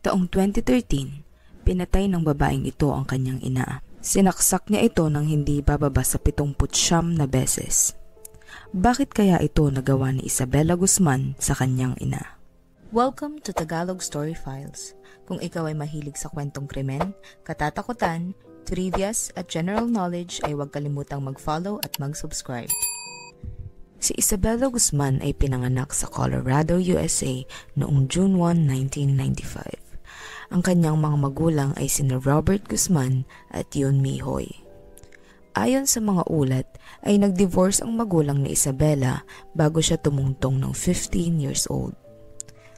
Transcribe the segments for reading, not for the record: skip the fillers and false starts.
Taong 2013, pinatay ng babaeng ito ang kanyang ina. Sinaksak niya ito ng hindi bababa sa 79 na beses. Bakit kaya ito nagawa ni Isabela Guzman sa kanyang ina? Welcome to Tagalog Story Files. Kung ikaw ay mahilig sa kwentong krimen, katatakutan, trivias at general knowledge ay huwag kalimutang mag-follow at mag-subscribe. Si Isabela Guzman ay pinanganak sa Colorado, USA noong June 1, 1995. Ang kanyang mga magulang ay sina Robert Guzman at Yunmi Hoy. Ayon sa mga ulat, ay nag-divorce ang magulang ni Isabela bago siya tumungtong ng 15 years old.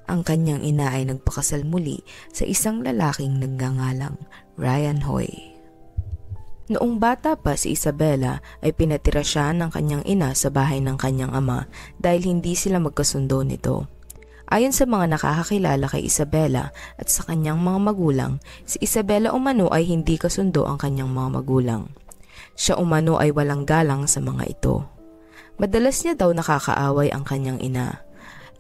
Ang kanyang ina ay nagpakasal muli sa isang lalaking nagngangalang Ryan Hoy. Noong bata pa si Isabela ay pinatira siya ng kanyang ina sa bahay ng kanyang ama dahil hindi sila magkasundo nito. Ayon sa mga nakakakilala kay Isabela at sa kanyang mga magulang, si Isabela umano ay hindi kasundo ang kanyang mga magulang. Siya umano ay walang galang sa mga ito. Madalas niya daw nakakaaway ang kanyang ina.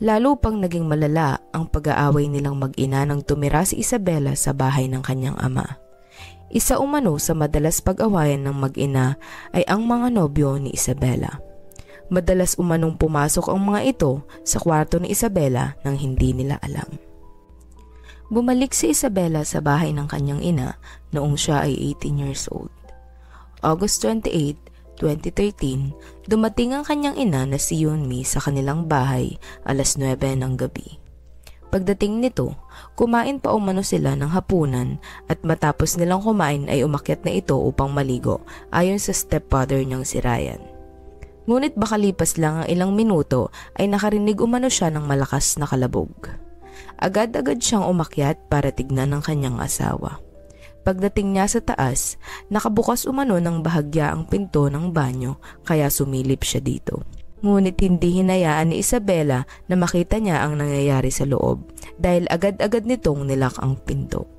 Lalo pang naging malala ang pag-aaway nilang mag-ina nang tumira si Isabela sa bahay ng kanyang ama. Isa umano sa madalas pag-awayan ng mag-ina ay ang mga nobyo ni Isabela. Madalas umanong pumasok ang mga ito sa kwarto ni Isabela nang hindi nila alam. Bumalik si Isabela sa bahay ng kanyang ina noong siya ay 18 years old. August 28, 2013, dumating ang kanyang ina na si Yunmi sa kanilang bahay alas 9 ng gabi. Pagdating nito, kumain pa umano sila ng hapunan at matapos nilang kumain ay umakyat na ito upang maligo ayon sa stepfather niyang si Ryan. Ngunit makalipas lang ang ilang minuto ay nakarinig umano siya ng malakas na kalabog. Agad-agad siyang umakyat para tignan ng kanyang asawa. Pagdating niya sa taas, nakabukas umano ng bahagya ang pinto ng banyo kaya sumilip siya dito. Ngunit hindi hinayaan ni Isabela na makita niya ang nangyayari sa loob dahil agad-agad nitong nilak ang pinto.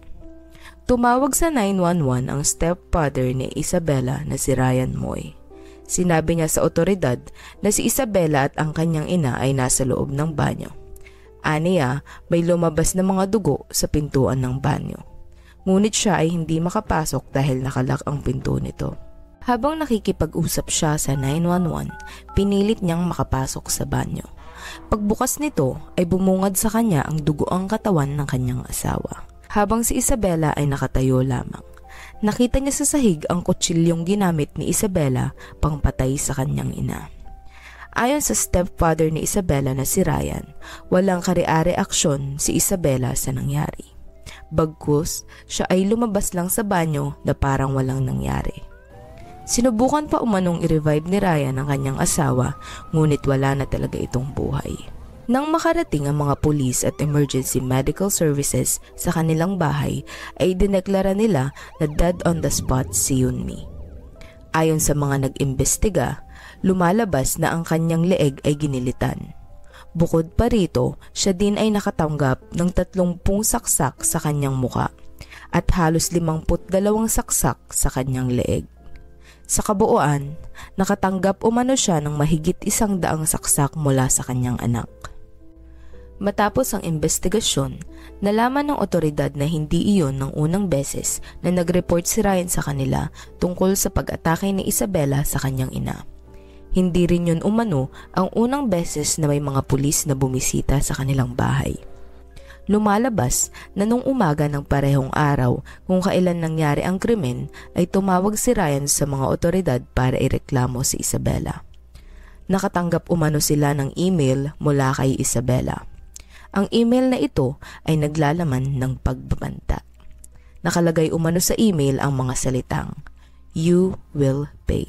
Tumawag sa 911 ang stepfather ni Isabela na si Ryan Moy. Sinabi niya sa otoridad na si Isabela at ang kanyang ina ay nasa loob ng banyo. Aniya, may lumabas na mga dugo sa pintuan ng banyo. Ngunit siya ay hindi makapasok dahil nakalak ang pinto nito. Habang nakikipag-usap siya sa 911, pinilit niyang makapasok sa banyo. Pagbukas nito ay bumungad sa kanya ang dugoang katawan ng kanyang asawa. Habang si Isabela ay nakatayo lamang. Nakita niya sa sahig ang kutsilyong ginamit ni Isabela pangpatay sa kanyang ina. Ayon sa stepfather ni Isabela na si Ryan, walang kare-aksyon si Isabela sa nangyari. Bagkus, siya ay lumabas lang sa banyo na parang walang nangyari. Sinubukan pa umanong i-revive ni Ryan ang kanyang asawa, ngunit wala na talaga itong buhay. Nang makarating ang mga pulis at emergency medical services sa kanilang bahay, ay dineklara nila na dead on the spot si Yunmi. Ayon sa mga nag-imbestiga, lumalabas na ang kanyang leeg ay ginilitan. Bukod pa rito, siya din ay nakatanggap ng 30 saksak sa kanyang muka at halos 52 saksak sa kanyang leeg. Sa kabuuan, nakatanggap umano siya ng mahigit 100 saksak mula sa kanyang anak. Matapos ang investigasyon, nalaman ng otoridad na hindi iyon ng unang beses na nag-report si Ryan sa kanila tungkol sa pag-atake ni Isabela sa kanyang ina. Hindi rin yun umano ang unang beses na may mga pulis na bumisita sa kanilang bahay. Lumalabas na nung umaga ng parehong araw kung kailan nangyari ang krimen ay tumawag si Ryan sa mga otoridad para ireklamo si Isabela. Nakatanggap umano sila ng email mula kay Isabela. Ang email na ito ay naglalaman ng pagbabanta. Nakalagay umano sa email ang mga salitang, "You will pay."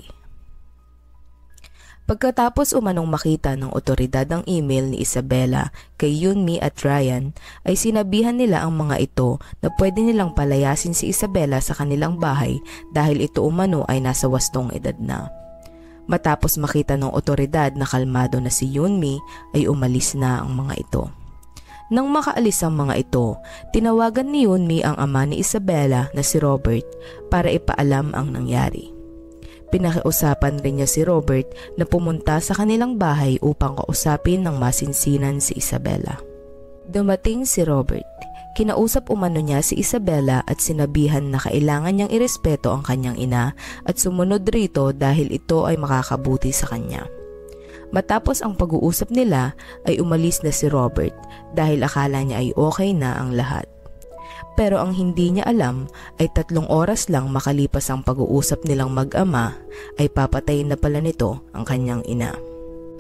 Pagkatapos umanong makita ng otoridad ang email ni Isabela kay Yunmi at Ryan, ay sinabihan nila ang mga ito na pwede nilang palayasin si Isabela sa kanilang bahay dahil ito umano ay nasa wastong edad na. Matapos makita ng otoridad na kalmado na si Yunmi, ay umalis na ang mga ito. Nang makaalis ang mga ito, tinawagan ni Yunmi ang ama ni Isabela na si Robert para ipaalam ang nangyari. Pinakiusapan rin niya si Robert na pumunta sa kanilang bahay upang kausapin ng masinsinan si Isabela. Dumating si Robert. Kinausap umano niya si Isabela at sinabihan na kailangan niyang irespeto ang kanyang ina at sumunod rito dahil ito ay makakabuti sa kanya. Matapos ang pag-uusap nila ay umalis na si Robert dahil akala niya ay okay na ang lahat. Pero ang hindi niya alam ay 3 oras lang makalipas ang pag-uusap nilang mag-ama ay papatayin na pala nito ang kanyang ina.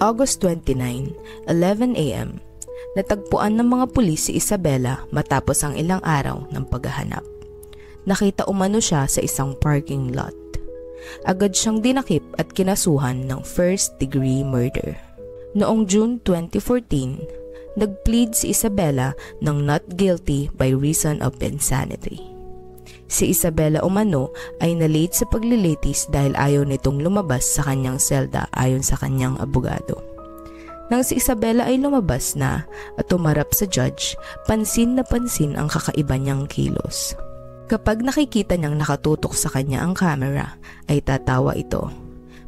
August 29, 11 a.m. Natagpuan ng mga pulis si Isabela matapos ang ilang araw ng paghahanap. Nakita umano siya sa isang parking lot. Agad siyang dinakip at kinasuhan ng first-degree murder. Noong June 2014, nag-plead si Isabela ng not guilty by reason of insanity. Si Isabela umano ay na-late sa paglilitis dahil ayaw nitong lumabas sa kanyang selda ayon sa kanyang abogado. Nang si Isabela ay lumabas na at tumarap sa judge, pansin na pansin ang kakaiba niyang kilos. Kapag nakikita niyang nakatutok sa kanya ang camera, ay tatawa ito.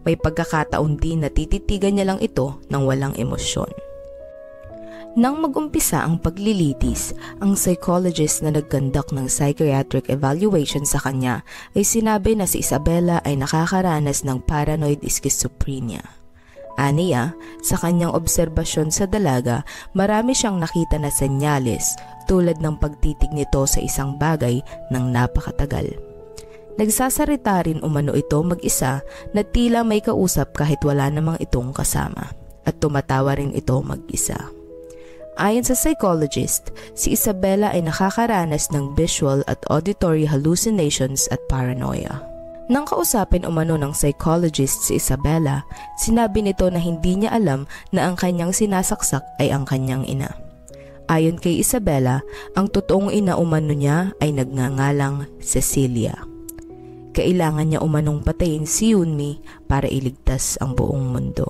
May pagkakataon din na tititigan niya lang ito ng walang emosyon. Nang mag-umpisa ang paglilitis, ang psychologist na nag-conduct ng psychiatric evaluation sa kanya ay sinabi na si Isabela ay nakakaranas ng paranoid schizophrenia. Aniya, sa kanyang obserbasyon sa dalaga, marami siyang nakita na senyales tulad ng pagtitig nito sa isang bagay ng napakatagal. Nagsasarita rin umano ito mag-isa na tila may kausap kahit wala namang itong kasama at tumatawa rin ito mag-isa. Ayon sa psychologist, si Isabela ay nakakaranas ng visual at auditory hallucinations at paranoia. Nang kausapin umano ng psychologist si Isabela, sinabi nito na hindi niya alam na ang kanyang sinasaksak ay ang kanyang ina. Ayon kay Isabela, ang totoong ina umano niya ay nagngangalang Cecilia. Kailangan niya umanong patayin si Yunmi para iligtas ang buong mundo.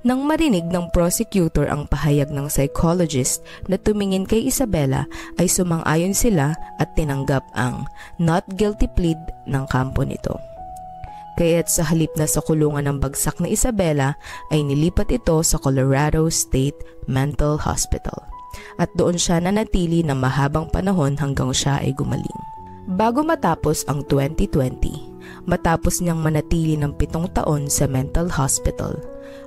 Nang marinig ng prosecutor ang pahayag ng psychologist na tumingin kay Isabela, ay sumang-ayon sila at tinanggap ang not guilty plea ng kampo nito. Kaya't sa halip na sa kulungan ng bagsak na Isabela, ay nilipat ito sa Colorado State Mental Hospital at doon siya nanatili ng mahabang panahon hanggang siya ay gumaling. Bago matapos ang 2020, matapos niyang manatili ng 7 taon sa mental hospital,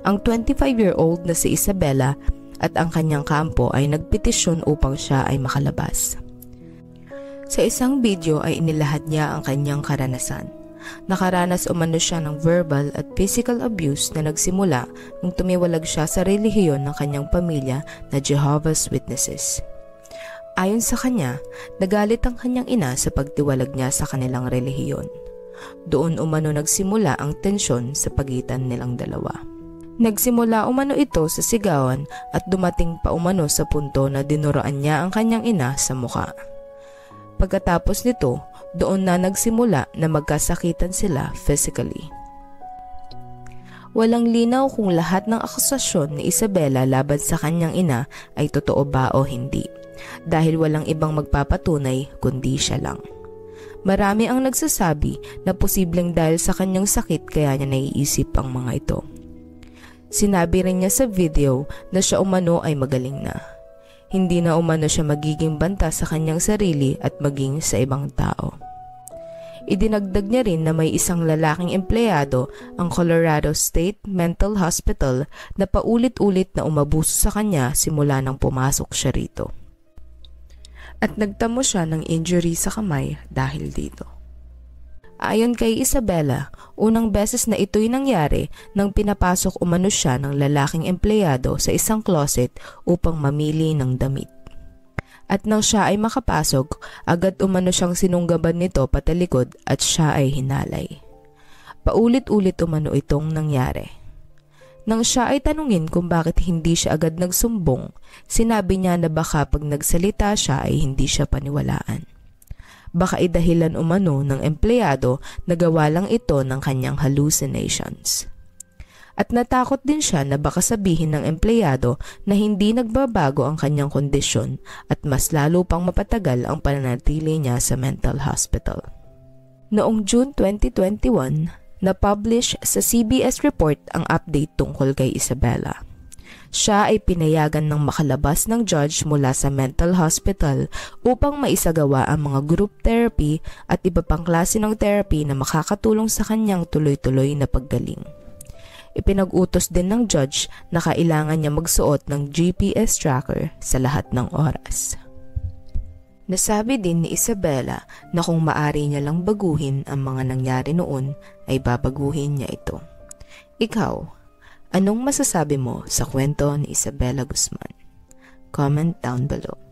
ang 25-year-old na si Isabela at ang kanyang kampo ay nagpetisyon upang siya ay makalabas. Sa isang video ay inilahad niya ang kanyang karanasan. Nakaranas umano siya ng verbal at physical abuse na nagsimula nung tumiwalag siya sa relihiyon ng kanyang pamilya na Jehovah's Witnesses. Ayon sa kanya, nagalit ang kanyang ina sa pagtiwalag niya sa kanilang relihiyon. Doon umano nagsimula ang tensyon sa pagitan nilang dalawa. Nagsimula umano ito sa sigawan at dumating pa umano sa punto na dinuraan niya ang kanyang ina sa muka. Pagkatapos nito, doon na nagsimula na magkasakitan sila physically. Walang linaw kung lahat ng akusasyon ni Isabela laban sa kanyang ina ay totoo ba o hindi, dahil walang ibang magpapatunay kundi siya lang. Marami ang nagsasabi na posibleng dahil sa kanyang sakit kaya niya naiisip ang mga ito. Sinabi rin niya sa video na siya umano ay magaling na. Hindi na umano siya magiging banta sa kanyang sarili at maging sa ibang tao. Idinagdag niya rin na may isang lalaking empleyado ang Colorado State Mental Hospital na paulit-ulit na umabuso sa kanya simula nang pumasok siya rito. At nagtamo siya ng injury sa kamay dahil dito. Ayon kay Isabela, unang beses na ito'y nangyari nang pinapasok umano siya ng lalaking empleyado sa isang closet upang mamili ng damit. At nang siya ay makapasok, agad umano siyang sinunggaban nito patalikod at siya ay hinalay. Paulit-ulit umano itong nangyari. Nang siya ay tanungin kung bakit hindi siya agad nagsumbong, sinabi niya na baka pag nagsalita siya ay hindi siya paniwalaan. Baka idahilan umano ng empleyado na gawa lang ito ng kanyang hallucinations. At natakot din siya na baka sabihin ng empleyado na hindi nagbabago ang kanyang kondisyon at mas lalo pang mapatagal ang pananatili niya sa mental hospital. Noong June 2021, na-publish sa CBS Report ang update tungkol kay Isabela. Siya ay pinayagan ng makalabas ng judge mula sa mental hospital upang maisagawa ang mga group therapy at iba pang klase ng therapy na makakatulong sa kanyang tuloy-tuloy na paggaling. Ipinag-utos din ng judge na kailangan niya magsuot ng GPS tracker sa lahat ng oras. Nasabi din ni Isabela na kung maari niya lang baguhin ang mga nangyari noon ay babaguhin niya ito. Ikaw, anong masasabi mo sa kwento ni Isabela Guzman? Comment down below.